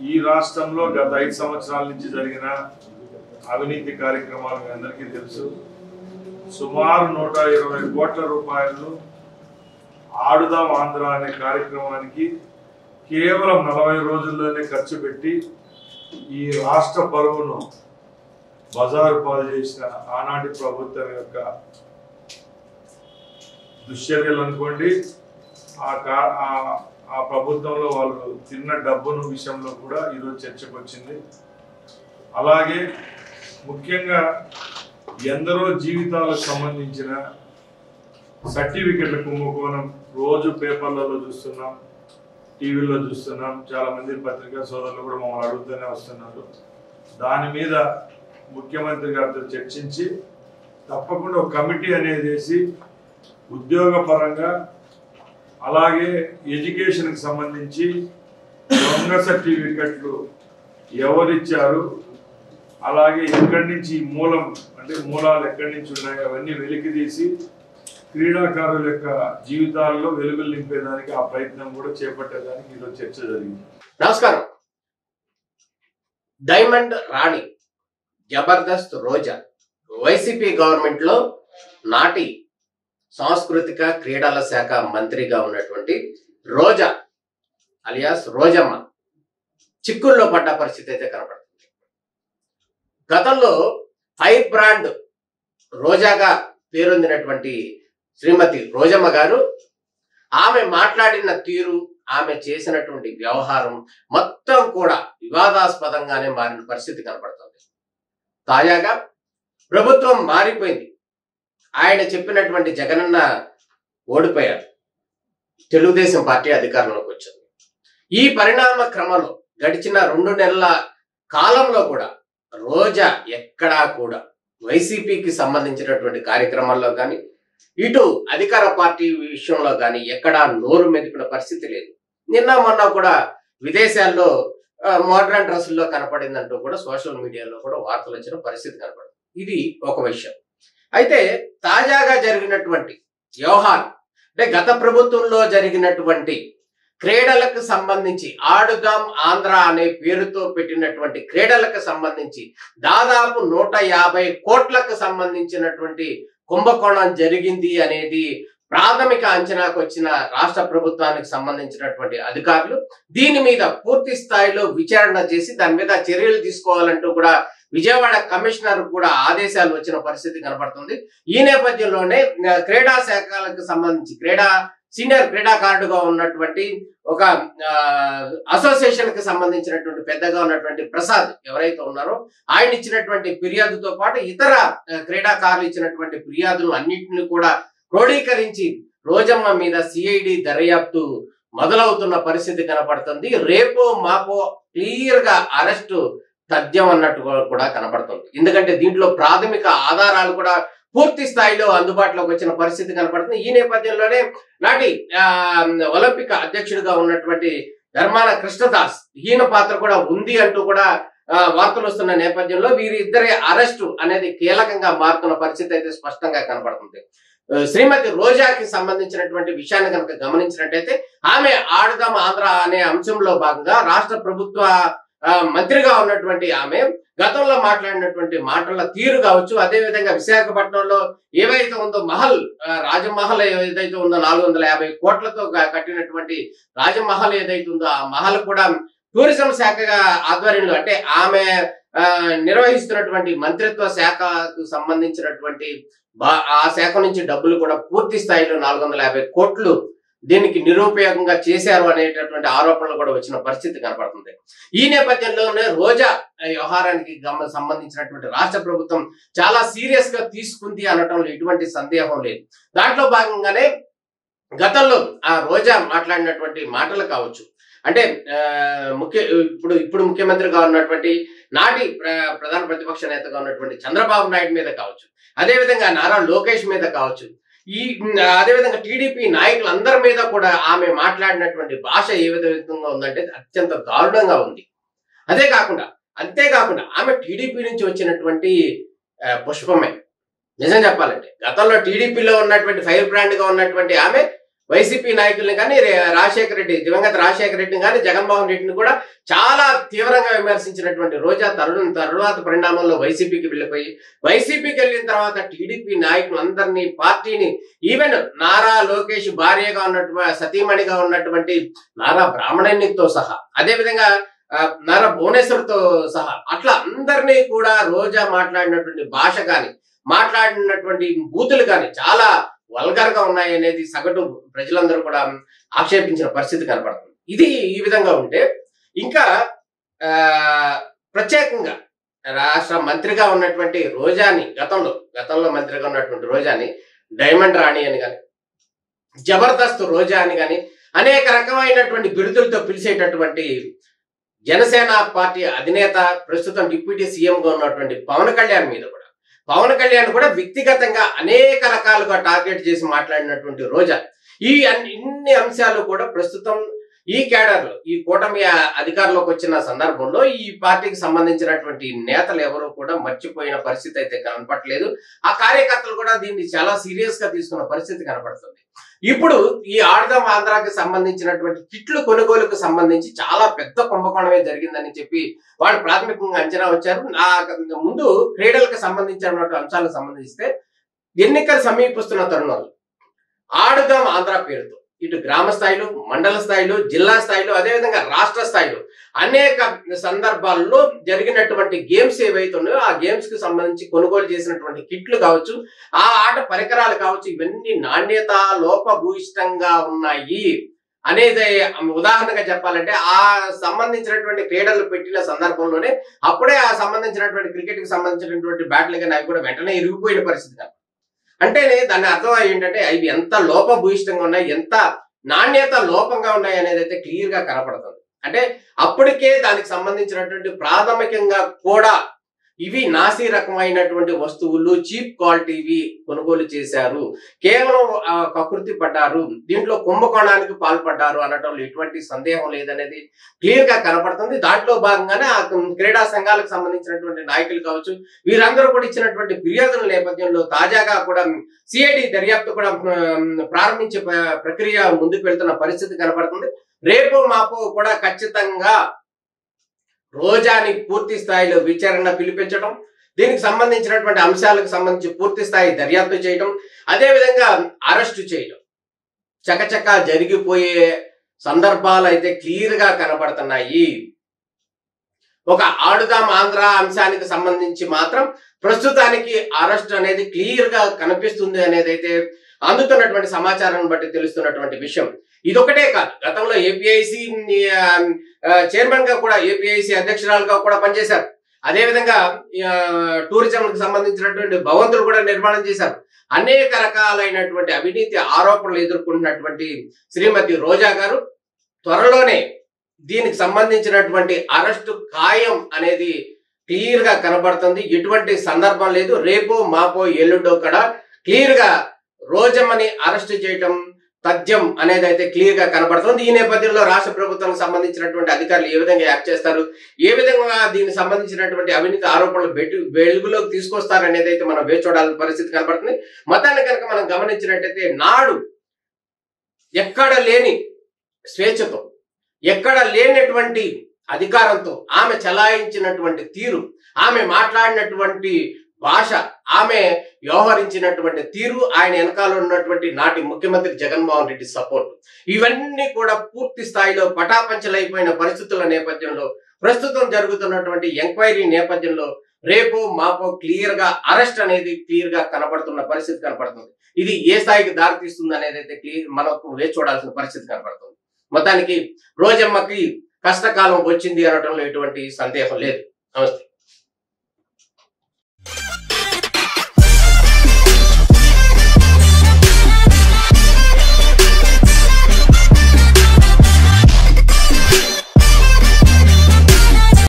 ఈ రాష్ట్రంలో గత 5 సంవత్సరాల నుంచి జరిగిన అవినీతి కార్యక్రమాలు మీ అందరికీ తెలుసు. సుమారు 120 కోట్ల రూపాయలు ఆడుదాం ఆంధ్ర అనే కార్యక్రమానికి కేవలం 40 రోజుల్లోనే ఖర్చు పెట్టి ఈ రాష్ట్ర పరువును బజారు పాలు చేసిన ఆనాటి ప్రభుత్వం యొక్క దుశ్చర్యలు అనుకోండి, ఆ ప్రభుత్వంలో వాళ్ళు తిన్న డబ్బును విషయంలో కూడా ఈరోజు చర్చకు వచ్చింది. అలాగే ముఖ్యంగా ఎందరో జీవితాలకు సంబంధించిన సర్టిఫికెట్ల కుంభకోణం రోజు పేపర్లలో చూస్తున్నాం, టీవీలో చూస్తున్నాం. చాలా మంది పత్రికా సోదరులు కూడా మమ్మల్ని అడుగుతూనే వస్తున్నారు. దాని మీద ముఖ్యమంత్రి గారితో చర్చించి తప్పకుండా ఒక కమిటీ అనేది వేసి ఉద్యోగ పరంగా అలాగే ఎడ్యుకేషన్కి సంబంధించి దొంగ సర్టిఫికెట్లు ఎవరిచ్చారు, అలాగే ఎక్కడి నుంచి మూలాలు ఎక్కడి నుంచి ఉన్నాయి అవన్నీ వెలికి తీసి క్రీడాకారుల యొక్క జీవితాల్లో వెలుగులు నింపేదానికి ఆ ప్రయత్నం కూడా చేపట్టేదానికి ఈరోజు చర్చ జరిగింది. నమస్కారం. డైమండ్ రాణి జబర్దస్త్ రోజా వైసీపీ గవర్నమెంట్ లో నాటి సాంస్కృతిక క్రీడల శాఖ మంత్రిగా ఉన్నటువంటి రోజా అలియాస్ రోజమ్మ చిక్కుల్లో పడ్డ పరిస్థితి అయితే కనపడుతుంది. గతంలో ఫైర్ బ్రాండ్ రోజాగా పేరొందినటువంటి శ్రీమతి రోజమ్మ గారు ఆమె మాట్లాడిన తీరు, ఆమె చేసినటువంటి వ్యవహారం మొత్తం కూడా వివాదాస్పదంగానే మారిన పరిస్థితి కనపడుతుంది. తాజాగా ప్రభుత్వం మారిపోయింది. ఆయన చెప్పినటువంటి జగనన్న ఓడిపోయారు, తెలుగుదేశం పార్టీ అధికారంలోకి వచ్చింది. ఈ పరిణామ క్రమంలో గడిచిన 2 నెలల కాలంలో కూడా రోజా ఎక్కడా కూడా వైసీపీకి సంబంధించినటువంటి కార్యక్రమాల్లో కానీ ఇటు అధికార పార్టీ విషయంలో కానీ ఎక్కడా నోరు మెదిపిన పరిస్థితి లేదు. నిన్న మొన్న కూడా విదేశాల్లో మోడ్రన్ డ్రెస్సుల్లో కనపడిందంటూ కూడా సోషల్ మీడియాలో కూడా వార్తలు వచ్చిన పరిస్థితి కనపడింది. ఇది ఒక విషయం. అయితే తాజాగా జరిగినటువంటి వ్యవహారం అంటే గత ప్రభుత్వంలో జరిగినటువంటి క్రీడలకు సంబంధించి ఆడుదాం ఆంధ్ర అనే పేరుతో పెట్టినటువంటి క్రీడలకు సంబంధించి దాదాపు 150 కోట్లకు సంబంధించినటువంటి కుంభకోణం జరిగింది అనేది ప్రాథమిక అంచనాకు వచ్చిన రాష్ట్ర ప్రభుత్వానికి సంబంధించినటువంటి అధికారులు దీని మీద పూర్తి స్థాయిలో విచారణ చేసి దాని మీద చర్యలు తీసుకోవాలంటూ కూడా విజయవాడ కమిషనర్ కూడా ఆదేశాలు వచ్చిన పరిస్థితి కనబడుతుంది. ఈ నేపథ్యంలోనే క్రీడా శాఖలకు సంబంధించి సీనియర్ క్రీడాకారుడుగా ఉన్నటువంటి ఒక అసోసియేషన్ కి సంబంధించినటువంటి పెద్దగా ఉన్నటువంటి ప్రసాద్ ఎవరైతే ఉన్నారో ఆయన ఇచ్చినటువంటి ఫిర్యాదుతో పాటు ఇతర క్రీడాకారులు ఇచ్చినటువంటి ఫిర్యాదులు అన్నింటినీ కూడా క్రోడీకరించి రోజమ్మ మీద సిఐడి దర్యాప్తు మొదలవుతున్న పరిస్థితి కనపడుతుంది. రేపో మాపో క్లియర్ గా అరెస్టు తథ్యం అన్నట్టు కూడా కనపడుతుంది. ఎందుకంటే దీంట్లో ప్రాథమిక ఆధారాలు కూడా పూర్తి స్థాయిలో అందుబాటులోకి వచ్చిన పరిస్థితి కనపడుతుంది. ఈ నేపథ్యంలోనే నాటి ఒలింపిక్ అధ్యక్షుడిగా ఉన్నటువంటి ధర్మాన కృష్ణదాస్ ఈయన పాత్ర కూడా ఉంది అంటూ కూడా వార్తలు వస్తున్న నేపథ్యంలో వీరిద్దరి అరెస్టు అనేది కీలకంగా మారుతున్న పరిస్థితి అయితే స్పష్టంగా కనపడుతుంది. శ్రీమతి రోజాకి సంబంధించినటువంటి విషయాన్ని కనుక గమనించినట్టయితే ఆమె ఆడుదాం ఆంధ్ర అనే అంశంలో భాగంగా రాష్ట్ర ప్రభుత్వ మంత్రిగా ఉన్నటువంటి ఆమె గతంలో మాట్లాడినటువంటి మాటల తీరు కావచ్చు, అదేవిధంగా విశాఖపట్నంలో ఏవైతే ఉందో రాజమహల్ ఏదైతే ఉందో 450 కోట్లతో కట్టినటువంటి రాజమహల్ ఏదైతే ఉందో ఆ మహల్ కూడా టూరిజం శాఖ ఆధ్వర్యంలో అంటే ఆమె నిర్వహిస్తున్నటువంటి మంత్రిత్వ శాఖకు సంబంధించినటువంటి ఆ శాఖ నుంచి డబ్బులు కూడా పూర్తి స్థాయిలో 450 కోట్లు దీనికి నిరుపయోగంగా చేశారు అనేటటువంటి ఆరోపణలు కూడా వచ్చిన పరిస్థితి కనపడుతుంది. ఈ నేపథ్యంలోనే రోజా వ్యవహారానికి సంబంధించినటువంటి రాష్ట్ర ప్రభుత్వం చాలా సీరియస్ గా తీసుకుంది అనటంలో ఎటువంటి సందేహం లేదు. దాంట్లో భాగంగానే గతంలో ఆ రోజా మాట్లాడినటువంటి మాటలు కావచ్చు, అంటే ఇప్పుడు ముఖ్యమంత్రిగా ఉన్నటువంటి నాటి ప్రధాన ప్రతిపక్ష నేతగా ఉన్నటువంటి చంద్రబాబు నాయుడు మీద కావచ్చు, అదేవిధంగా నారా లోకేష్ మీద కావచ్చు, అదేవిధంగా టీడీపీ నాయకులందరి మీద కూడా ఆమె మాట్లాడినటువంటి భాష ఏ విధంగా ఉందంటే అత్యంత దారుణంగా ఉంది. అంతేకాకుండా ఆమె టీడీపీ నుంచి వచ్చినటువంటి పుష్పమే. నిజం చెప్పాలంటే గతంలో టీడీపీలో ఉన్నటువంటి ఫైర్ బ్రాండ్ గా ఉన్నటువంటి ఆమె వైసీపీ నాయకుల్ని కానీ రాజశేఖర రెడ్డి, దివంగత రాజశేఖర రెడ్డిని కానీ జగన్మోహన్ రెడ్డిని కూడా చాలా తీవ్రంగా విమర్శించినటువంటి రోజా తరువాత పరిణామంలో వైసీపీకి వెళ్ళిపోయి, వైసీపీకి వెళ్ళిన తర్వాత టీడీపీ నాయకులందరినీ, పార్టీని, ఈవెన్ నారా లోకేష్ భార్యగా ఉన్నటువంటి, సతీమణిగా ఉన్నటువంటి నారా బ్రాహ్మణితో సహా, అదేవిధంగా నారా భువనేశ్వర్తో సహా, అట్లా అందరినీ కూడా రోజా మాట్లాడినటువంటి భాష కానీ, మాట్లాడినటువంటి బూతులు కానీ చాలా వల్గర్ గా ఉన్నాయి అనేది సగటు ప్రజలందరూ కూడా ఆక్షేపించిన పరిస్థితి కనపడుతుంది. ఇది ఈ విధంగా ఉంటే, ఇంకా ప్రత్యేకంగా రాష్ట్ర మంత్రిగా ఉన్నటువంటి రోజాని, గతంలో మంత్రిగా ఉన్నటువంటి రోజాని డైమండ్ రాణి అని కానీ, జబర్దస్త్ రోజా అని కానీ అనేక రకమైనటువంటి బిరుదులతో పిలిచేటటువంటి జనసేన పార్టీ అధినేత, ప్రస్తుతం డిప్యూటీ సీఎంగా ఉన్నటువంటి పవన్ కళ్యాణ్ కూడా వ్యక్తిగతంగా అనేక రకాలుగా టార్గెట్ చేసి మాట్లాడినటువంటి రోజా, ఈ ఇన్ని అంశాలు కూడా ప్రస్తుతం ఈ క్యాడర్లో, ఈ కూటమి అధికారంలోకి వచ్చిన సందర్భంలో ఈ పార్టీకి సంబంధించినటువంటి నేతలు ఎవరు కూడా మర్చిపోయిన పరిస్థితి అయితే కనపడలేదు. ఆ కార్యకర్తలు కూడా దీన్ని చాలా సీరియస్ గా తీసుకున్న పరిస్థితి కనపడుతుంది. ఇప్పుడు ఈ ఆడదాం ఆంధ్రాకి సంబంధించినటువంటి కిట్లు కొనుగోలుకు సంబంధించి చాలా పెద్ద కుంభకోణమే జరిగిందని చెప్పి వాళ్ళు ప్రాథమికంగా అంచనా వచ్చారు. ముందు క్రీడలకు సంబంధించినటువంటి అంశాలకు సంబంధిస్తే ఎన్నికలు సమీపిస్తున్న తరుణంలో ఆడుదాం ఆంధ్ర పేరుతో ఇటు గ్రామ స్థాయిలో, మండల స్థాయిలో, జిల్లా స్థాయిలో, అదేవిధంగా రాష్ట్ర స్థాయిలో అనేక సందర్భాల్లో జరిగినటువంటి గేమ్స్ ఏవైతే ఉన్నాయో ఆ గేమ్స్ కి సంబంధించి కొనుగోలు చేసినటువంటి కిట్లు కావచ్చు, ఆ ఆట పరికరాలు కావచ్చు, ఇవన్నీ నాణ్యత లోపభూయిష్టంగా ఉన్నాయి అనేది ఉదాహరణగా చెప్పాలంటే, ఆ సంబంధించినటువంటి క్రీడలు పెట్టిన సందర్భంలోనే అప్పుడే ఆ సంబంధించినటువంటి క్రికెట్ కి సంబంధించినటువంటి బ్యాట్లు కానీ అవి కూడా వెంటనే ఇరిగిపోయిన పరిస్థితి. అంటే దాని అర్థం ఏంటంటే ఇవి ఎంత లోపభూయిష్టంగా ఉన్నాయి, ఎంత నాణ్యత లోపంగా ఉన్నాయి అనేది అయితే క్లియర్ గా కనపడుతుంది. అంటే అప్పటికే దానికి సంబంధించినటువంటి ప్రాథమికంగా కూడా ఇవి నాసి రకమైనటువంటి వస్తువులు, చీప్ క్వాలిటీవి కొనుగోలు చేశారు, కేవలం కకృతి పడ్డారు, దీంట్లో కుంభకోణానికి పాల్పడ్డారు అనటంలో ఎటువంటి సందేహం లేదనేది క్లియర్ గా కనపడుతుంది. దాంట్లో భాగంగానే ఆ క్రీడా సంఘాలకు సంబంధించినటువంటి నాయకులు కావచ్చు, వీరందరూ కూడా ఇచ్చినటువంటి ఫిర్యాదుల నేపథ్యంలో తాజాగా కూడా సిఐడి దర్యాప్తు కూడా ప్రారంభించే ప్రక్రియ ముందుకు వెళ్తున్న పరిస్థితి కనపడుతుంది. రేపు మాపు కూడా ఖచ్చితంగా రోజాని పూర్తి స్థాయిలో విచారణ పిలిపించడం, దీనికి సంబంధించినటువంటి అంశాలకు సంబంధించి పూర్తి స్థాయి దర్యాప్తు చేయడం, అదేవిధంగా అరెస్టు చేయడం చకచకా జరిగిపోయే సందర్భాలు అయితే క్లియర్ గా కనబడుతున్నాయి. ఒక ఆడుదాం ఆంధ్ర అంశానికి సంబంధించి మాత్రం ప్రస్తుతానికి అరెస్ట్ అనేది క్లియర్ గా కనిపిస్తుంది అనేది అయితే అందుతున్నటువంటి సమాచారాన్ని బట్టి తెలుస్తున్నటువంటి విషయం. ఇదొకటే కాదు, గతంలో ఏపీఐసి చైర్మన్ గా కూడా, ఏపీఐసి అధ్యక్షురాలుగా కూడా పనిచేశారు. అదేవిధంగా టూరిజం కి సంబంధించినటువంటి భవంతులు కూడా నిర్మాణం చేశారు. అనేక రకాలైనటువంటి అవినీతి ఆరోపణలు ఎదుర్కొంటున్నటువంటి శ్రీమతి రోజా గారు త్వరలోనే దీనికి సంబంధించినటువంటి అరెస్టు ఖాయం అనేది క్లియర్ గా కనబడుతుంది. ఎటువంటి సందర్భం లేదు. రేపో మాపో ఎల్లుండో కూడా క్లియర్ గా రోజమ్మని అరెస్ట్ చేయటం తథ్యం అనేది అయితే క్లియర్ గా కనబడుతుంది. ఈ నేపథ్యంలో రాష్ట్ర ప్రభుత్వానికి సంబంధించినటువంటి అధికారులు ఏ విధంగా యాక్ట్ చేస్తారు, ఏ విధంగా దీనికి సంబంధించినటువంటి అవినీతి ఆరోపణలు వెలుగులోకి తీసుకొస్తారు అనేది అయితే మనం వేచి చూడాల్సిన పరిస్థితి కనబడుతుంది. మతాన్ని కనుక మనం గమనించినట్టయితే నాడు ఎక్కడ లేని స్వేచ్ఛతో, ఎక్కడ లేనటువంటి అధికారంతో ఆమె చలాయించినటువంటి తీరు, ఆమె మాట్లాడినటువంటి భాష, ఆమె వ్యవహరించినటువంటి తీరు, ఆయన వెనకాల ఉన్నటువంటి నాటి ముఖ్యమంత్రి జగన్మోహన్ రెడ్డి సపోర్ట్, ఇవన్నీ కూడా పూర్తి స్థాయిలో పటాపంచలైపోయిన పరిస్థితుల నేపథ్యంలో, ప్రస్తుతం జరుగుతున్నటువంటి ఎంక్వైరీ నేపథ్యంలో రేపు మాపో క్లియర్ గా అరెస్ట్ అనేది క్లియర్ గా కనబడుతున్న పరిస్థితి కనపడుతుంది. ఇది ఏ స్థాయికి దారితీస్తుంది అనేది అయితే మనకు వేచి చూడాల్సిన పరిస్థితి కనపడుతుంది. మొత్తానికి రోజమ్మకి కష్టకాలం వచ్చింది అనడంలో ఎటువంటి సందేహం లేదు. నమస్తే.